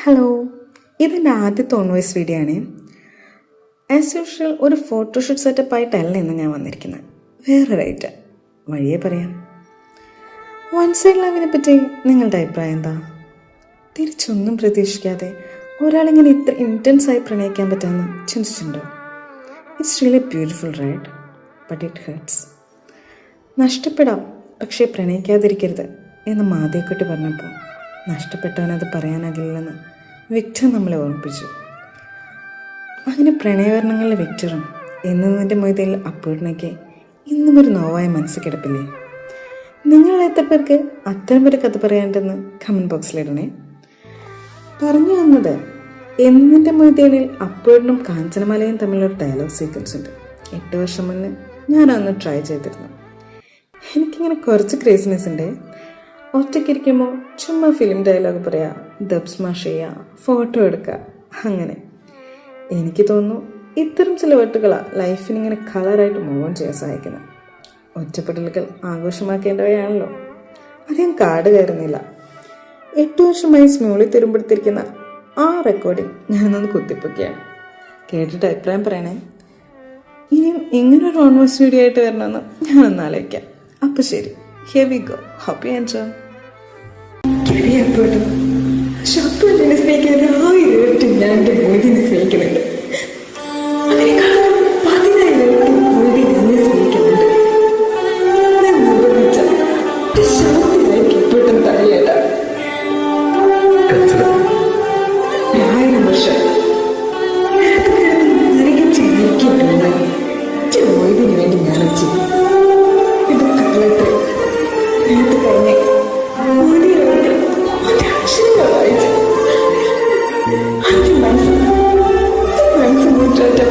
Hello, ഇതെൻ്റെ ആദ്യത്തെ on voice video ആണ്. ആസ് യൂഷ്വൽ ഒരു ഫോട്ടോഷൂട്ട് സെറ്റപ്പ് ആയിട്ടല്ല ഇന്ന് ഞാൻ വന്നിരിക്കുന്നത്. വേറൊരായിട്ട് വഴിയേ പറയാം. വൺ സൈഡ് ലവിനെ പറ്റി നിങ്ങളുടെ അഭിപ്രായം എന്താ? തിരിച്ചൊന്നും പ്രതീക്ഷിക്കാതെ ഒരാളിങ്ങനെ ഇത്ര ഇൻറ്റൻസായി പ്രണയിക്കാൻ പറ്റുമെന്ന് ചിന്തിച്ചിട്ടുണ്ടോ? It's really beautiful right, but it hurts. നഷ്ടപ്പെടാം, പക്ഷേ പ്രണയിക്കാതിരിക്കരുത് എന്ന് മാതേക്കുട്ടി പറഞ്ഞപ്പോൾ നഷ്ടപ്പെട്ടവനത് പറയാനാകില്ലെന്ന് വിക്ടർ നമ്മളെ ഓർമ്മിപ്പിച്ചു. അങ്ങനെ പ്രണയവർണ്ണങ്ങളിലെ വിക്ടറും എന്നതിൻ്റെ മൊയ്തയിൽ അപ്പൂർണയ്ക്ക് ഇന്നും ഒരു നോവായ മനസ്സ് കിടപ്പില്ലേ? നിങ്ങൾ എത്ര പേർക്ക് അത്തരമൊരു കഥ പറയാനുണ്ടെന്ന് കമൻറ്റ് ബോക്സിലിടണേ. പറഞ്ഞു വന്നത്, എന്നതിൻ്റെ മൊയ്തയിൽ അപ്പൂർണും കാഞ്ചനമാലയും തമ്മിലൊരു ഡയലോഗ് സീക്വൻസ് ഉണ്ട്. 8 വർഷം മുന്നേ ഞാനതൊന്ന് ട്രൈ ചെയ്തിരുന്നു. എനിക്കിങ്ങനെ കുറച്ച് ക്രേസിനെസ് ഉണ്ട്. ഒറ്റയ്ക്കിരിക്കുമ്പോൾ ചുമ്മാ ഫിലിം ഡയലോഗ് പറയുക, ദബ് സ്മാഷ് ചെയ്യുക, ഫോട്ടോ എടുക്കുക, അങ്ങനെ. എനിക്ക് തോന്നുന്നു ഇത്തരം ചില വെട്ടുകളാണ് ലൈഫിനിങ്ങനെ കളറായിട്ട് മൂവ് ഓൺ ചെയ്യാൻ സഹായിക്കുന്നത്. ഒറ്റപ്പെടലുകൾ ആഘോഷമാക്കേണ്ടവയാണല്ലോ. അധികം കാട് കയറുന്നില്ല. 8 വർഷമായി സ്മൂളിൽ തിരുമ്പെടുത്തിരിക്കുന്ന ആ റെക്കോർഡിങ് ഞാനൊന്ന് കുത്തിപ്പൊക്കെയാണ്. കേട്ടിട്ട് അഭിപ്രായം പറയണേ. ഇനിയും ഇങ്ങനൊരു ഓൺ വോയിസ് വീഡിയോ ആയിട്ട് വരണമെന്ന് ഞാനൊന്ന് ആലോചിക്കാം. അപ്പോൾ ശരി, here we go. Hope you enjoy. ശത്രുവിനെ സ്നേഹിക്കുന്ന 1000 ഇരട്ടി ഞാൻ എൻ്റെ മോദിനെ സ്നേഹിക്കുന്നുണ്ട്. അതിനേക്കാളും 10,000 ഇരട്ടി മോദി എന്നെ സ്നേഹിക്കുന്നുണ്ട്. ഞാൻ നിർബന്ധിച്ച ശാന്തിയിലേക്ക് ഇപ്പോഴും തടയേണ്ട. 1000 വർഷം നരകിച്ച് ജീവിക്കുന്നുണ്ട് മോദിന് വേണ്ടി ഞാൻ ചെയ്യും. ഇത് കള്ളത്തെ നേരത്തെ പറഞ്ഞ് മോദിയോട് ഒരക്ഷരം വായിച്ചു. മനസ്സ് മുറ്റോട്ട്